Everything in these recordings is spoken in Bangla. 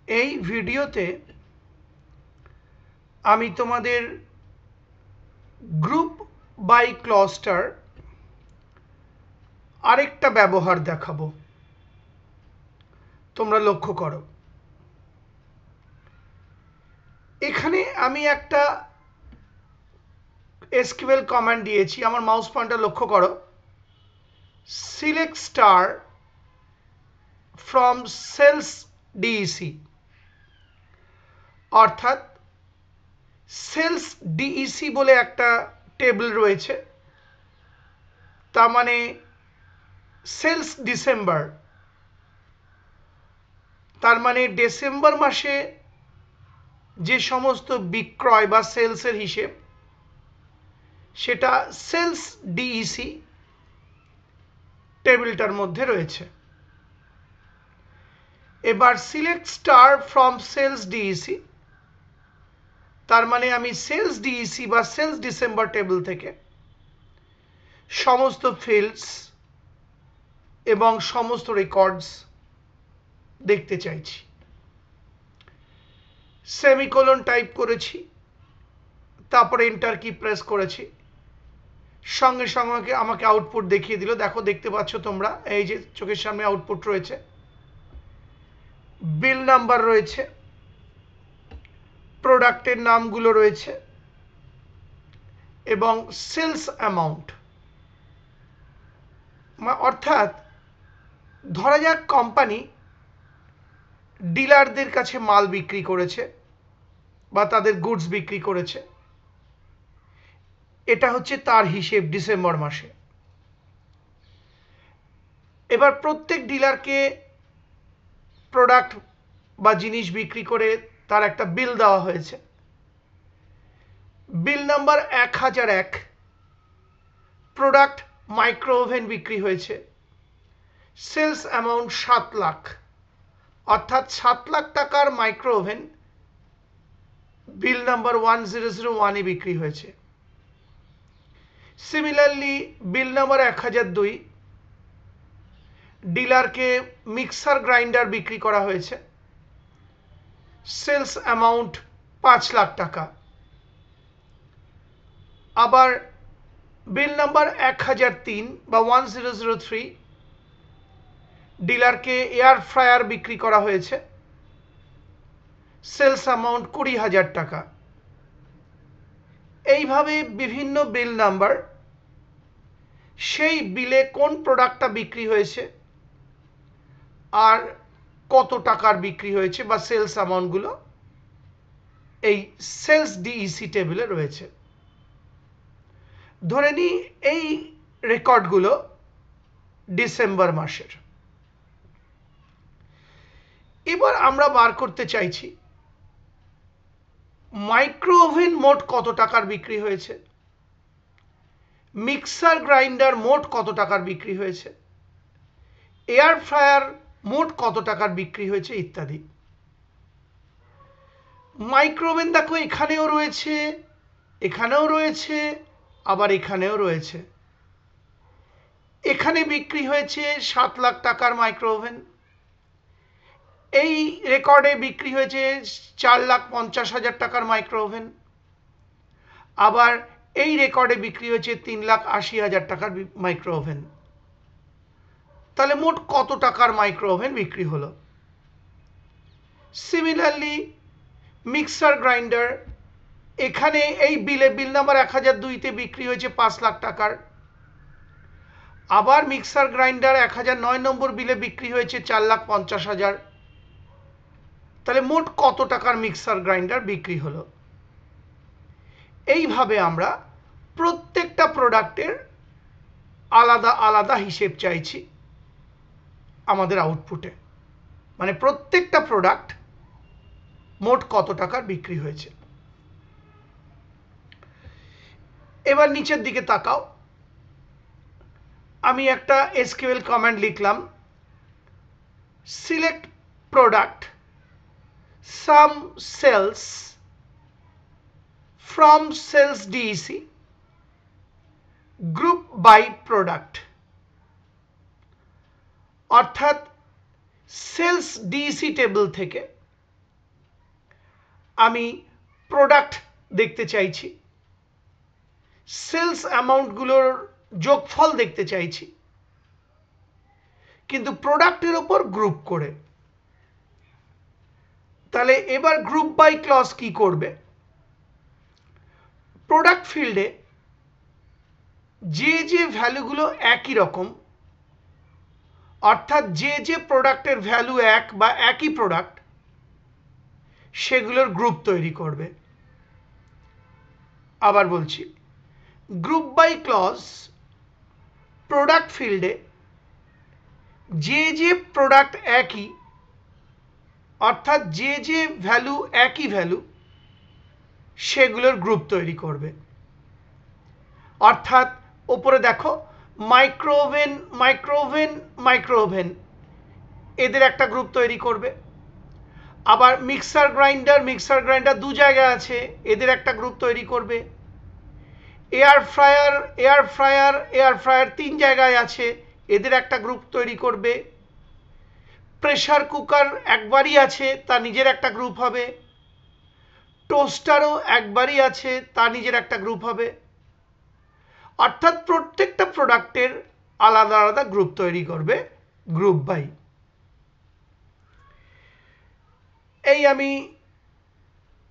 এই ভিডিওতে আমি তোমাদের গ্রুপ বাই ক্লস্টার আরেকটা ব্যবহার দেখাবো। তোমরা লক্ষ্য করো, এখানে আমি একটা এসকিউএল কমান্ড দিয়েছি। আমার মাউস পয়েন্টার লক্ষ্য করো, select star from sales DEC, অর্থাৎ সেলস ডিইসি বলে একটা টেবিল রয়েছে, তার মানে সেলস ডিসেম্বর, তার মানে ডিসেম্বর মাসে যে সমস্ত বিক্রয় বা সেলসের হিসেব, সেটা সেলস ডিইসি টেবিলটার মধ্যে রয়েছে। এবার select star from sales DEC, তার মানে আমি সেলস ডিইসি বা সেলস ডিসেম্বর টেবিল থেকে সমস্ত ফিল্ডস এবং সমস্ত রেকর্ডস দেখতে চাইছি। সেমিকোলন টাইপ করেছি, তারপরে এন্টার কি প্রেস করেছি, সঙ্গে সঙ্গে আমাকে আউটপুট দেখিয়ে দিল। দেখো, দেখতে পাচ্ছ তোমরা, এই যে চোখের সামনে আউটপুট রয়েছে, বিল নাম্বার রয়েছে, প্রোডাক্টের নামগুলো রয়েছে এবং সেলস অ্যামাউন্ট। অর্থাৎ ধরা যাক কোম্পানি ডিলারদের কাছে মাল বিক্রি করেছে বা তাদের গুডস বিক্রি করেছে, এটা হচ্ছে তার হিসেব ডিসেম্বর মাসে। এবার প্রত্যেক ডিলারকে প্রোডাক্ট বা জিনিস বিক্রি করে তার একটা বিল দেওয়া হয়েছে। বিল নাম্বার 1001, প্রোডাক্ট মাইক্রো ওভেন বিক্রি হয়েছে, সেলস অ্যামাউন্ট 7 লাখ, অর্থাৎ 7 লাখ টাকার মাইক্রো ওভেন বিল নাম্বার 1001 এ বিক্রি হয়েছে। সিমিলারলি বিল নাম্বার 1002, ডিলারকে মিক্সার গ্রাইন্ডার বিক্রি করা হয়েছে, সেলস অ্যামাউন্ট 5 লাখ টাকা। আবার বিল নাম্বার 1003 বা 1003, ডিলারকে এয়ার ফ্রায়ার বিক্রি করা হয়েছে, সেলস অ্যামাউন্ট 20,000 টাকা। এইভাবে বিভিন্ন বিল নাম্বার সেই বিলে কোন প্রোডাক্টটা বিক্রি হয়েছে আর কত টাকার বিক্রি হয়েছে বা সেলস অ্যামাউন্টগুলো এই সেলস ডিইসি টেবিলে রয়েছে। ধরে নিই এই রেকর্ডগুলো ডিসেম্বর মাসের। এবার আমরা বার করতে চাইছি মাইক্রো ওভেন মোট কত টাকার বিক্রি হয়েছে, মিক্সার গ্রাইন্ডার মোট কত টাকার বিক্রি হয়েছে, এয়ার ফ্রায়ার মোট কত টাকার বিক্রি হয়েছে ইত্যাদি। মাইক্রো ওভেন দেখো এখানেও রয়েছে, এখানেও রয়েছে, আবার এখানেও রয়েছে। এখানে বিক্রি হয়েছে 7 লাখ টাকার মাইক্রো ওভেন, এই রেকর্ডে বিক্রি হয়েছে 4,50,000 টাকার মাইক্রো ওভেন, আবার এই রেকর্ডে বিক্রি হয়েছে 3,80,000 টাকার মাইক্রো ওভেন। তাহলে মোট কত টাকার মাইক্রো ওভেন বিক্রি হলো। সিমিলারলি মিক্সার গ্রাইন্ডার, এখানে এই বিল নাম্বার 1002-তে বিক্রি হয়েছে 5 লাখ টাকার, আবার মিক্সার গ্রাইন্ডার 1009 নম্বর বিলে বিক্রি হয়েছে 4,50,000। তাহলে মোট কত টাকার মিক্সার গ্রাইন্ডার বিক্রি হলো। এইভাবে আমরা প্রত্যেকটা প্রোডাক্টের আলাদা আলাদা হিসেব চাইছি আমাদের আউটপুটে, মানে প্রত্যেকটা প্রোডাক্ট মোট কত টাকার বিক্রি হয়েছে। এবার নিচের দিকে তাকাও, আমি একটা এসকিউএল কমান্ড লিখলাম, select product sum sales from sales DEC group by product, অর্থাৎ সেলস ডিইসি টেবিল থেকে আমি প্রোডাক্ট দেখতে চাইছি, সেলস অ্যামাউন্টগুলোর যোগফল দেখতে চাইছি, কিন্তু প্রোডাক্টের ওপর গ্রুপ করে। তাহলে এবার গ্রুপ বাই ক্লজ কি করবে? প্রোডাক্ট ফিল্ডে যে যে ভ্যালুগুলো একই রকম, অর্থাৎ যে যে প্রোডাক্টের ভ্যালু এক বা একই প্রোডাক্ট, সেগুলোর গ্রুপ তৈরি করবে। আবার বলছি, গ্রুপ বাই ক্লজ প্রোডাক্ট ফিল্ডে যে যে প্রোডাক্ট একই, অর্থাৎ যে যে ভ্যালু একই ভ্যালু, সেগুলোর গ্রুপ তৈরি করবে। অর্থাৎ ওপরে দেখো মাইক্রোওভেন মাইক্রোওভেন মাইক্রোওভেন, এদের একটা গ্রুপ তৈরি করবে। আবার মিক্সার গ্রাইন্ডার দু জায়গায় আছে, এদের একটা গ্রুপ তৈরি করবে। এয়ার ফ্রায়ার তিন জায়গায় আছে, এদের একটা গ্রুপ তৈরি করবে। প্রেসার কুকার একবারই আছে, তার নিজের একটা গ্রুপ হবে। টোস্টারও একবারই আছে, তার নিজের একটা গ্রুপ হবে। অর্থাৎ প্রত্যেকটা প্রোডাক্টের আলাদা আলাদা গ্রুপ তৈরি করবে গ্রুপ বাই। এই আমি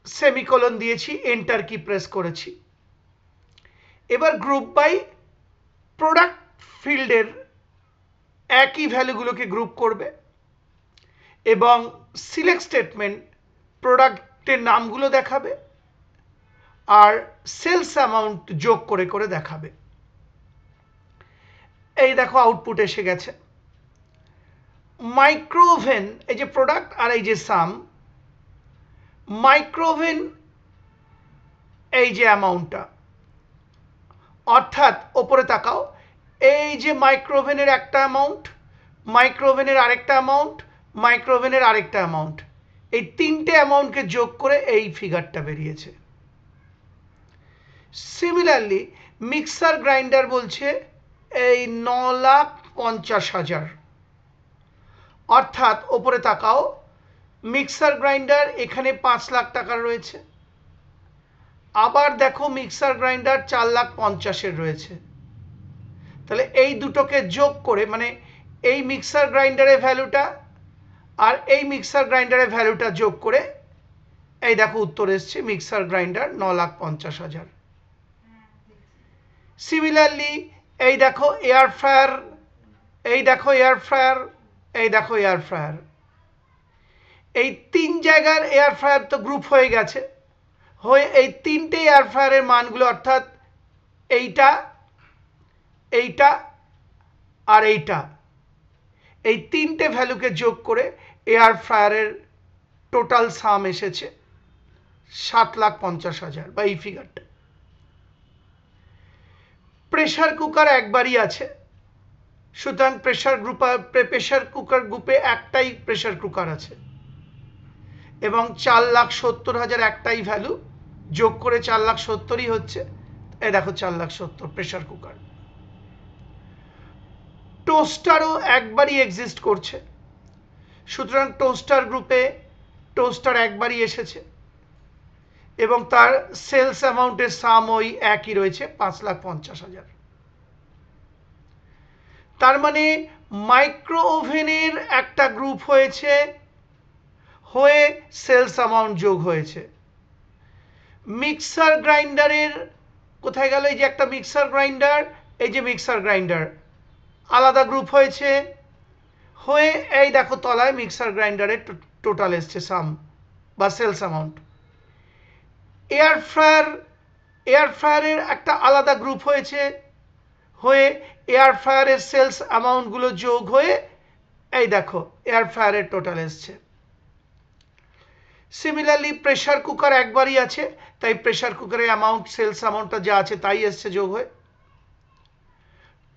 সেমিকোলন দিয়েছি, এন্টার কি প্রেস করেছি। এবার গ্রুপ বাই প্রোডাক্ট ফিল্ডের একই ভ্যালুগুলোকে গ্রুপ করবে এবং সিলেক্ট স্টেটমেন্ট প্রোডাক্টের নামগুলো দেখাবে আর সেলস অ্যামাউন্ট যোগ করে করে দেখাবে। এই দেখো আউটপুট এসে গেছে। মাইক্রোওভেন, এই যে প্রোডাক্ট আর এই যে সাম, মাইক্রোওভেন এই যে অ্যামাউন্টটা, অর্থাৎ ওপরে তাকাও, এই যে মাইক্রোওভেনের একটা অ্যামাউন্ট, মাইক্রোওভেনের আরেকটা অ্যামাউন্ট, মাইক্রোওভেনের আরেকটা অ্যামাউন্ট, এই তিনটে অ্যামাউন্টকে যোগ করে এই ফিগারটা বেরিয়েছে। সিমিলারলি মিক্সার গ্রাইন্ডার বলছে এই 9,50,000, অর্থাৎ ওপরে তাকাও, মিক্সার গ্রাইন্ডার এখানে 5 লাখ টাকার রয়েছে, আবার দেখো মিক্সার গ্রাইন্ডার 4,50,000 রয়েছে। তাহলে এই দুটোকে যোগ করে, মানে এই মিক্সার গ্রাইন্ডারের ভ্যালুটা আর এই মিক্সার গ্রাইন্ডারের ভ্যালুটা যোগ করে এই দেখো উত্তর এসছে মিক্সার গ্রাইন্ডার 9,50,000। সিমিলারলি এই দেখো এয়ার ফ্রায়ার, এই দেখো এয়ার ফ্রায়ার, এই দেখো এয়ার ফ্রায়ার, এই তিন জায়গার এয়ার ফ্রায়ার তো গ্রুপ হয়ে গেছে, হয়ে এই তিনটে এয়ার ফ্রায়ারের মানগুলো, অর্থাৎ এইটা এইটা আর এইটা, এই তিনটে ভ্যালুকে যোগ করে এয়ার ফ্রায়ারের টোটাল সাম এসেছে 7,50,000 বা এই ফিগারটা। প্রেসার কুকার একবারই আছে, সুতরাং প্রেসার কুকার গ্রুপে একটাই প্রেসার কুকার আছে এবং 4,70,000 একটাই ভ্যালু, যোগ করে 4,70,000ই হচ্ছে। এই দেখো 4,70,000 প্রেসার কুকার। টোস্টারও একবারই এক্সিস্ট করছে, সুতরাং টোস্টার গ্রুপে টোস্টার একবারই এসেছে এবং তার সেলস অ্যামাউন্টের সাম ওই একই রয়েছে 5,50,000। তার মানে মাইক্রো ওভেনের একটা গ্রুপ হয়েছে, হয়ে সেলস অ্যামাউন্ট যোগ হয়েছে। মিক্সার গ্রাইন্ডারের কোথায় গেল? এই যে একটা মিক্সার গ্রাইন্ডার, এই যে মিক্সার গ্রাইন্ডার আলাদা গ্রুপ হয়েছে, হয়ে এই দেখো তলায় মিক্সার গ্রাইন্ডারের টোটাল এসছে সাম বা সেলস অ্যামাউন্ট। এয়ার ফ্রায়ারের একটা আলাদা গ্রুপ হয়েছে, হয়ে এয়ার ফ্রায়ারের সেলস অ্যামাউন্টগুলো যোগ হয়ে এই দেখো এয়ার ফ্রায়ারের টোটাল এসছে। সিমিলারলি প্রেসার কুকার একবারই আছে, তাই প্রেসার কুকারের অ্যামাউন্ট, সেলস অ্যামাউন্টটা যা আছে তাই এসছে যোগ হয়ে।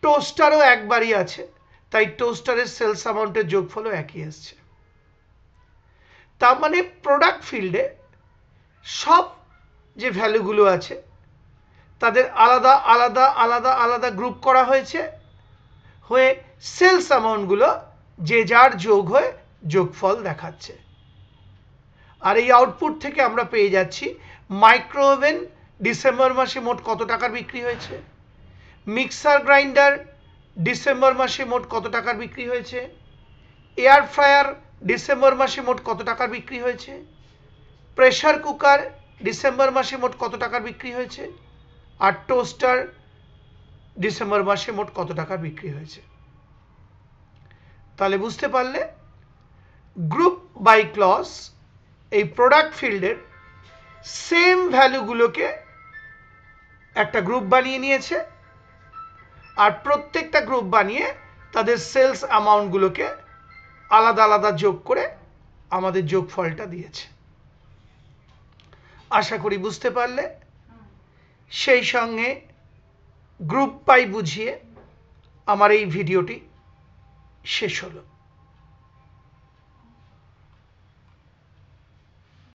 টোস্টারও একবারই আছে, তাই টোস্টারের সেলস অ্যামাউন্টের যোগফলও একই এসছে। তার মানে প্রোডাক্ট ফিল্ডে সব যে ভ্যালুগুলো আছে তাদের আলাদা আলাদা আলাদা আলাদা গ্রুপ করা হয়েছে, হয়ে সেলস অ্যামাউন্টগুলো যে যার যোগ হয়ে যোগফল দেখাচ্ছে। আর এই আউটপুট থেকে আমরা পেয়ে যাচ্ছি মাইক্রো ওভেন ডিসেম্বর মাসে মোট কত টাকার বিক্রি হয়েছে, মিক্সার গ্রাইন্ডার ডিসেম্বর মাসে মোট কত টাকার বিক্রি হয়েছে, এয়ার ফ্রায়ার ডিসেম্বর মাসে মোট কত টাকার বিক্রি হয়েছে, প্রেসার কুকার ডিসেম্বর মাসে মোট কত টাকার বিক্রি হয়েছে, আর টোস্টার ডিসেম্বর মাসে মোট কত টাকার বিক্রি হয়েছে। তাহলে বুঝতে পারলে গ্রুপ বাই ক্লজ এই প্রোডাক্ট ফিল্ডের সেম ভ্যালুগুলোকে একটা গ্রুপ বানিয়ে নিয়েছে আর প্রত্যেকটা গ্রুপ বানিয়ে তাদের সেলস অ্যামাউন্টগুলোকে আলাদা আলাদা যোগ করে আমাদের যোগফলটা দিয়েছে। আশা করি বুঝতে পারলে। সেই সঙ্গে গ্রুপ বাই বুঝিয়ে আমার এই ভিডিওটি শেষ হলো।